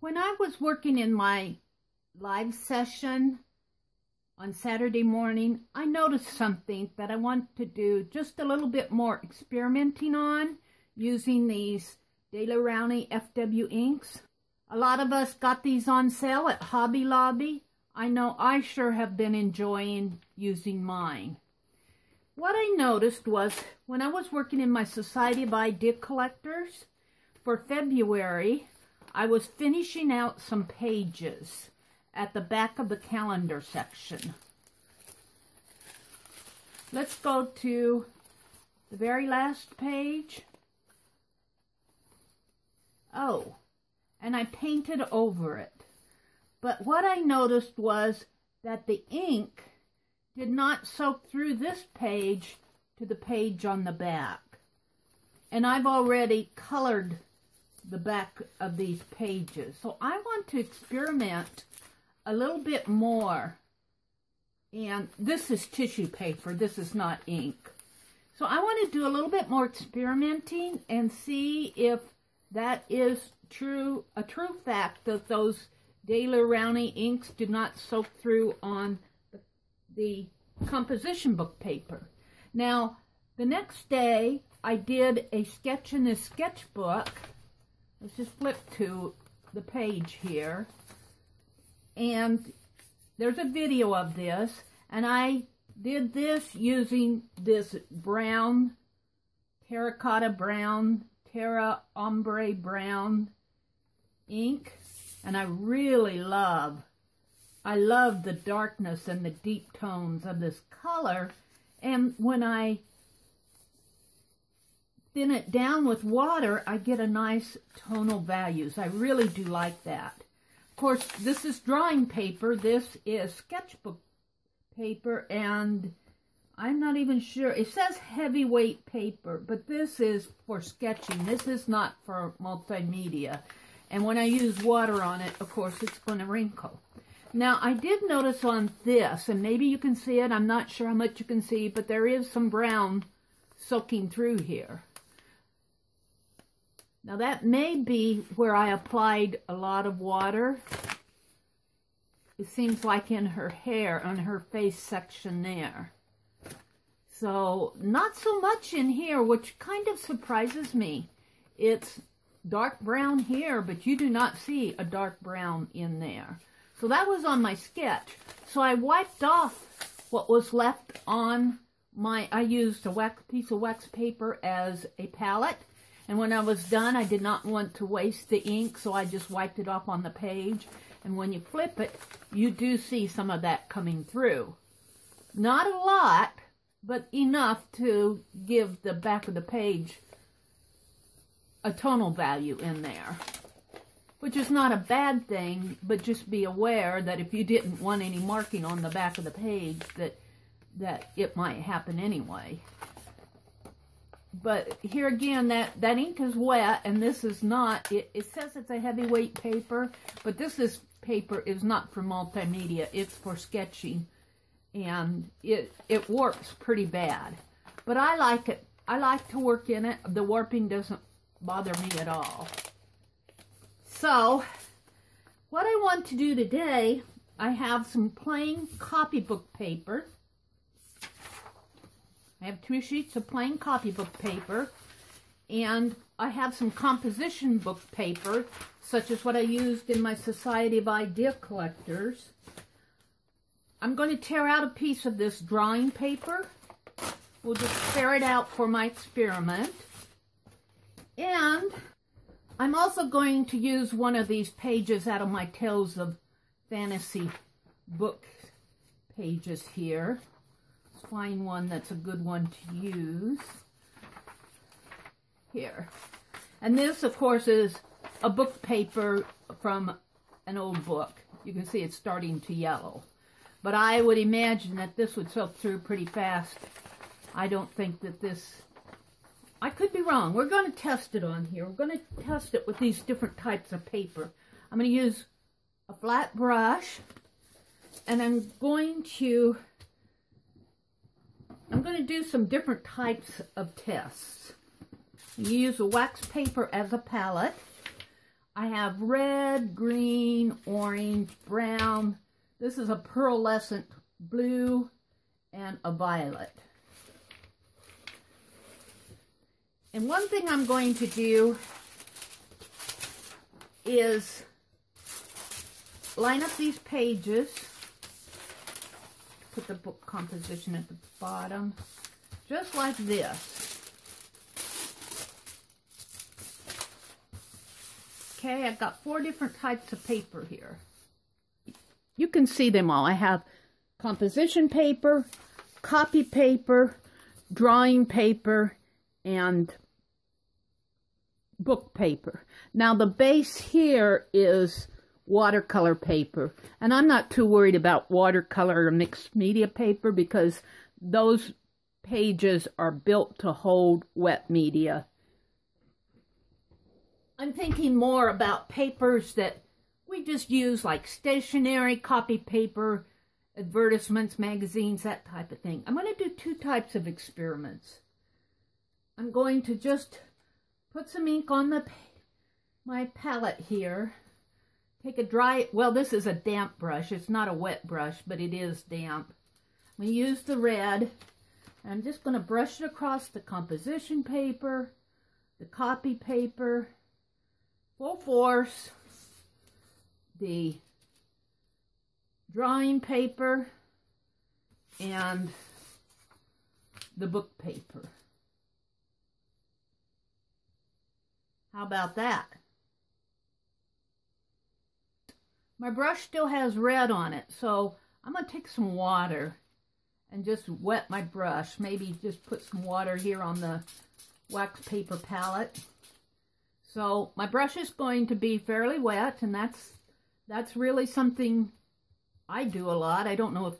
When I was working in my live session on Saturday morning, I noticed something that I want to do just a little bit more experimenting on using these Daler Rowney FW inks. A lot of us got these on sale at Hobby Lobby. I know I sure have been enjoying using mine. What I noticed was when I was working in my Society of Idea Collectors for February, I was finishing out some pages at the back of the calendar section. Let's go to the very last page. Oh, and I painted over it. But what I noticed was that the ink did not soak through this page to the page on the back. And I've already colored the back of these pages. So I want to experiment a little bit more. And this is tissue paper. This is not ink. So I want to do a little bit more experimenting and see if that is a true fact that those Daler Rowney inks did not soak through on the composition book paper. Now, the next day, I did a sketch in this sketchbook. Let's just flip to the page here. And there's a video of this. And I did this using this brown, terracotta brown, terra ombre brown ink. And I really love the darkness and the deep tones of this color. And when I thin it down with water, I get a nice tonal values. I really do like that. Of course, this is drawing paper. This is sketchbook paper, and I'm not even sure. It says heavyweight paper, but this is for sketching. This is not for multimedia. And when I use water on it, of course, it's going to wrinkle. Now, I did notice on this, and maybe you can see it. I'm not sure how much you can see, but there is some brown soaking through here. Now, that may be where I applied a lot of water. It seems like in her hair, on her face section there. So, not so much in here, which kind of surprises me. It's dark brown here, but you do not see a dark brown in there. So that was on my sketch. So I wiped off what was left on my, I used a piece of wax paper as a palette. And when I was done, I did not want to waste the ink, so I just wiped it off on the page. And when you flip it, you do see some of that coming through. Not a lot, but enough to give the back of the page a tonal value in there, which is not a bad thing, but just be aware that if you didn't want any marking on the back of the page, that it might happen anyway. But here again, that ink is wet, and this is not, it says it's a heavyweight paper, but this paper is not for multimedia, it's for sketching, and it warps pretty bad. But I like it. I like to work in it. The warping doesn't bother me at all. So, what I want to do today, I have some plain copybook paper. I have 2 sheets of plain copybook paper, and I have some composition book paper, such as what I used in my Society of Idea Collectors. I'm going to tear out a piece of this drawing paper. We'll just tear it out for my experiment. And I'm also going to use one of these pages out of my Tales of Fantasy book pages here. Let's find one that's a good one to use. Here. And this, of course, is a book paper from an old book. You can see it's starting to yellow. But I would imagine that this would soak through pretty fast. I don't think that this... I could be wrong. We're going to test it on here. We're going to test it with these different types of paper. I'm going to use a flat brush, and I'm going to do some different types of tests. You use a wax paper as a palette. I have red, green, orange, brown. This is a pearlescent blue and a violet. And one thing I'm going to do is line up these pages. Put the book composition at the bottom, just like this. Okay, I've got 4 different types of paper here. You can see them all. I have composition paper, copy paper, drawing paper, and book paper. Now the base here is watercolor paper, and I'm not too worried about watercolor or mixed media paper because those pages are built to hold wet media. I'm thinking more about papers that we just use, like stationery, copy paper, advertisements, magazines, that type of thing. I'm going to do 2 types of experiments. I'm going to just put some ink on my palette here. Take a dry, well, this is a damp brush. It's not a wet brush, but it is damp. I'm going to use the red. And I'm just going to brush it across the composition paper, the copy paper, full force, the drawing paper, and the book paper. How about that? My brush still has red on it, so I'm going to take some water and just wet my brush. Maybe just put some water here on the wax paper palette. So my brush is going to be fairly wet, and that's really something I do a lot. I don't know if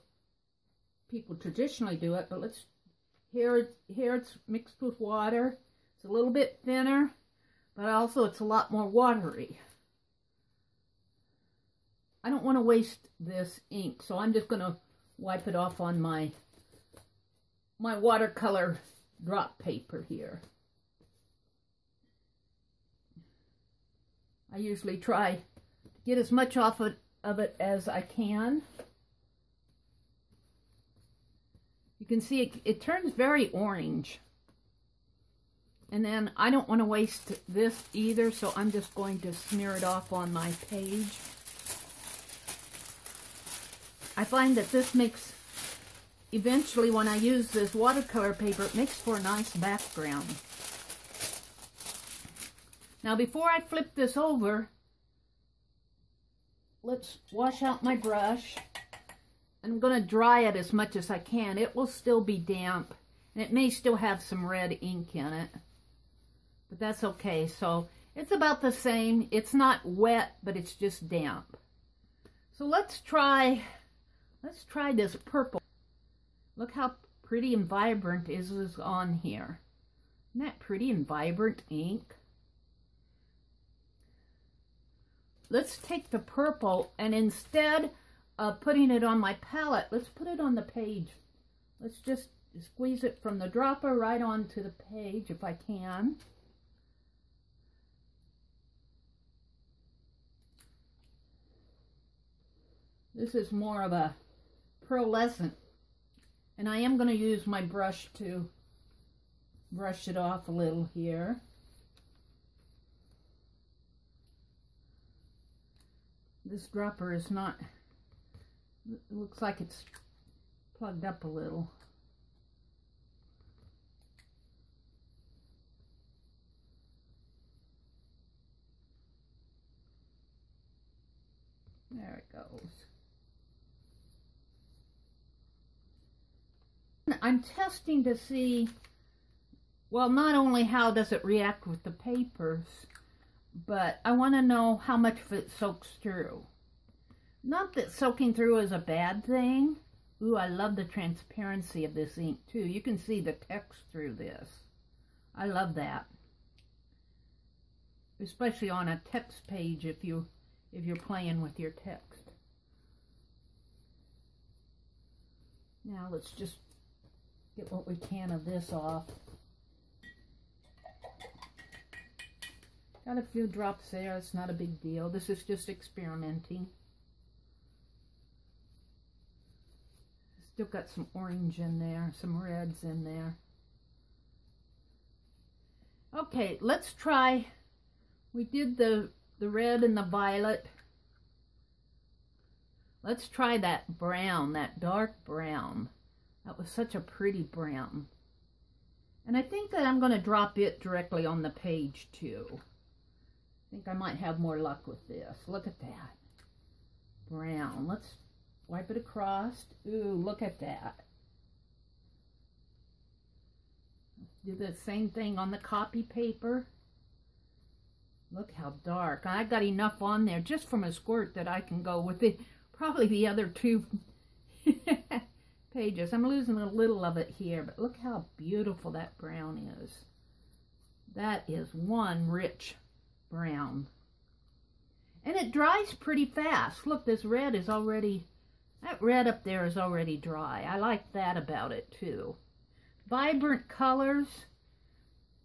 people traditionally do it, but here it's mixed with water. It's a little bit thinner, but also it's a lot more watery. I don't want to waste this ink, so I'm just going to wipe it off on my watercolor drop paper here. I usually try to get as much off of it as I can. You can see it turns very orange. And then I don't want to waste this either, so I'm just going to smear it off on my page. I find that this makes, eventually when I use this watercolor paper, it makes for a nice background. Now before I flip this over, let's wash out my brush. I'm going to dry it as much as I can. It will still be damp, and it may still have some red ink in it, but that's okay. So it's about the same. It's not wet, but it's just damp. So let's try this purple. Look how pretty and vibrant is on here. Isn't that pretty and vibrant ink? Let's take the purple, and instead of putting it on my palette, let's put it on the page. Let's just squeeze it from the dropper right onto the page if I can. This is more of a pearlescent, and I am going to use my brush to brush it off a little here. This dropper is not, it looks like it's plugged up a little. There it goes. I'm testing to see, well, not only how does it react with the papers, but I want to know how much of it soaks through. Not that soaking through is a bad thing. Ooh, I love the transparency of this ink too. You can see the text through this. I love that. Especially on a text page if you're playing with your text. Now let's just get what we can of this off. Got a few drops there. It's not a big deal. This is just experimenting. Still got some orange in there, some reds in there. Okay, let's try. We did the red and the violet. Let's try that brown, that dark brown. That was such a pretty brown. And I think that I'm going to drop it directly on the page too. I think I might have more luck with this. Look at that. Brown. Let's wipe it across. Ooh, look at that. Do the same thing on the copy paper. Look how dark. I got enough on there just from a squirt that I can go with it. Probably the other two pages. I'm losing a little of it here, but look how beautiful that brown is. That is one rich brown. And it dries pretty fast. Look, this red is already, that red up there is already dry. I like that about it too. Vibrant colors.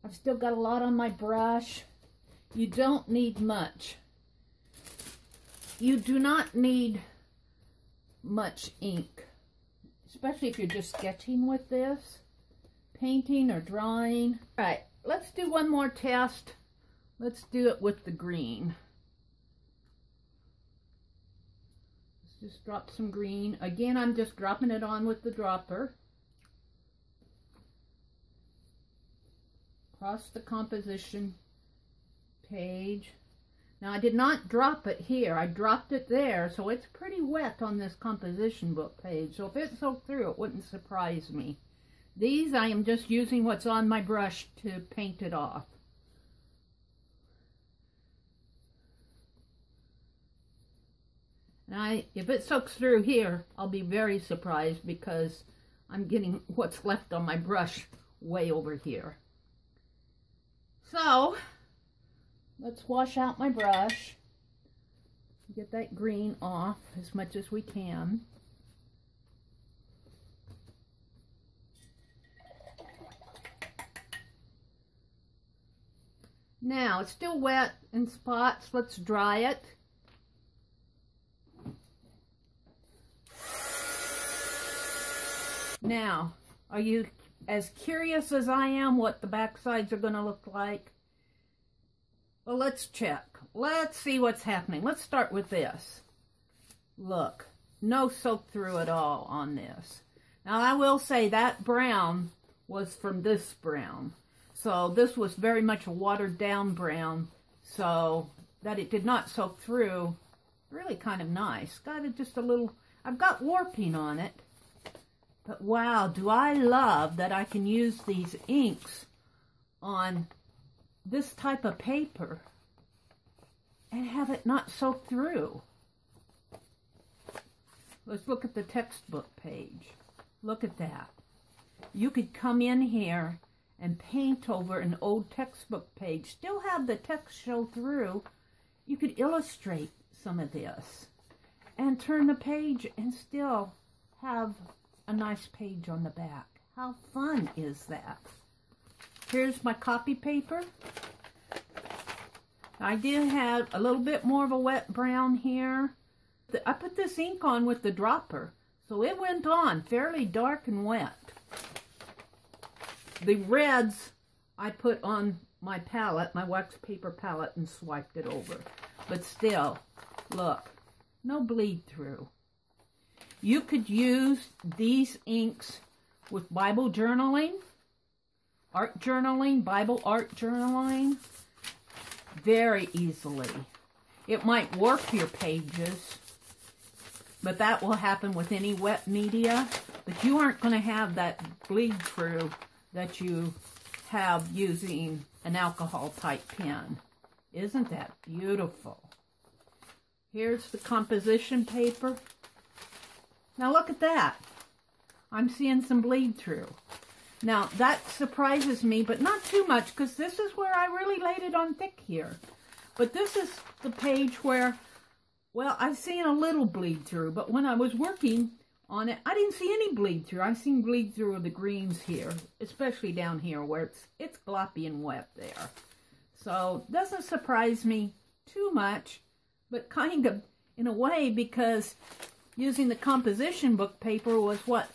I've still got a lot on my brush. You don't need much. You do not need much ink, especially if you're just sketching with this, painting or drawing. All right, let's do one more test. Let's do it with the green. Let's just drop some green. Again, I'm just dropping it on with the dropper. Across the composition page. Now I did not drop it here. I dropped it there, so it's pretty wet on this composition book page. So if it soaked through, it wouldn't surprise me. These I am just using what's on my brush to paint it off. And if it soaks through here, I'll be very surprised because I'm getting what's left on my brush way over here. So let's wash out my brush, get that green off as much as we can. Now, it's still wet in spots. Let's dry it. Now, are you as curious as I am what the back sides are going to look like? Well, let's check. Let's see what's happening. Let's start with this. Look, no soak through at all on this. Now, I will say that brown was from this brown. So this was very much a watered down brown. So that it did not soak through, really kind of nice. Got it just a little, I've got warping on it. But wow, do I love that I can use these inks on this type of paper and have it not soak through. Let's look at the textbook page. Look at that. You could come in here and paint over an old textbook page, still have the text show through. You could illustrate some of this and turn the page and still have a nice page on the back. How fun is that? Here's my copy paper. I did have a little bit more of a wet brown here. I put this ink on with the dropper, so it went on fairly dark and wet. The reds I put on my palette, my wax paper palette, and swiped it over. But still, look, no bleed through. You could use these inks with Bible journaling, art journaling, Bible art journaling, very easily. It might warp your pages, but that will happen with any wet media. But you aren't going to have that bleed through that you have using an alcohol type pen. Isn't that beautiful? Here's the composition paper. Now look at that. I'm seeing some bleed through. Now that surprises me, but not too much, because this is where I really laid it on thick here. But this is the page where, well, I've seen a little bleed through, but when I was working on it, I didn't see any bleed through. I've seen bleed through of the greens here, especially down here where it's gloppy and wet there. So it doesn't surprise me too much, but kind of in a way, because using the composition book paper was what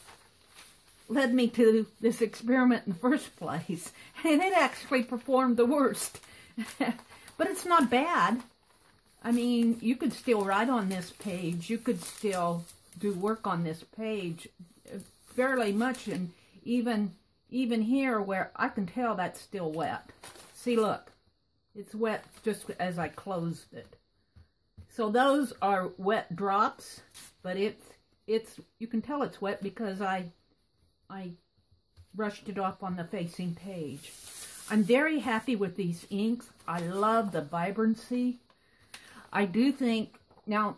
led me to this experiment in the first place. And it actually performed the worst. But it's not bad. I mean, you could still write on this page. You could still do work on this page fairly much. And even here where I can tell that's still wet. See, look. It's wet just as I closed it. So those are wet drops, but you can tell it's wet because I brushed it off on the facing page. I'm very happy with these inks. I love the vibrancy. I do think, now,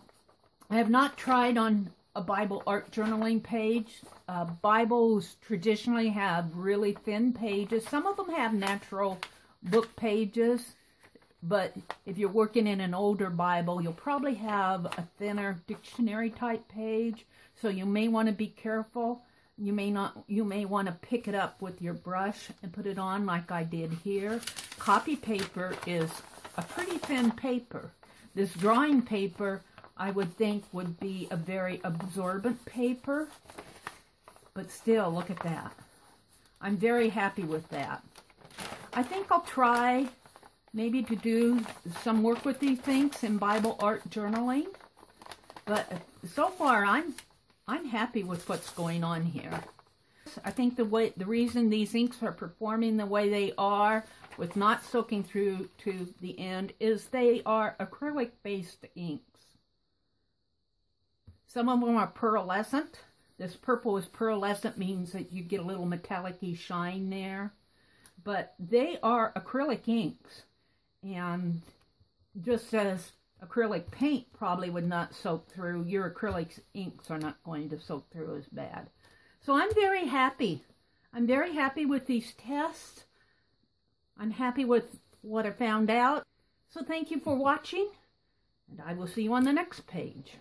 I have not tried on a Bible art journaling page. Bibles traditionally have really thin pages. Some of them have natural book pages, but if you're working in an older Bible, you'll probably have a thinner dictionary type page, so you may want to be careful. You may want to pick it up with your brush and put it on like I did here. Copy paper is a pretty thin paper. This drawing paper, I would think, would be a very absorbent paper. But still, look at that. I'm very happy with that. I think I'll try maybe to do some work with these inks in Bible art journaling. But so far, I'm happy with what's going on here. I think the reason these inks are performing the way they are with not soaking through to the end is they are acrylic-based inks. Some of them are pearlescent. This purple is pearlescent, means that you get a little metallic-y shine there. But they are acrylic inks. And just as acrylic paint probably would not soak through, your acrylic inks are not going to soak through as bad. So I'm very happy. I'm very happy with these tests. I'm happy with what I found out. So thank you for watching, and I will see you on the next page.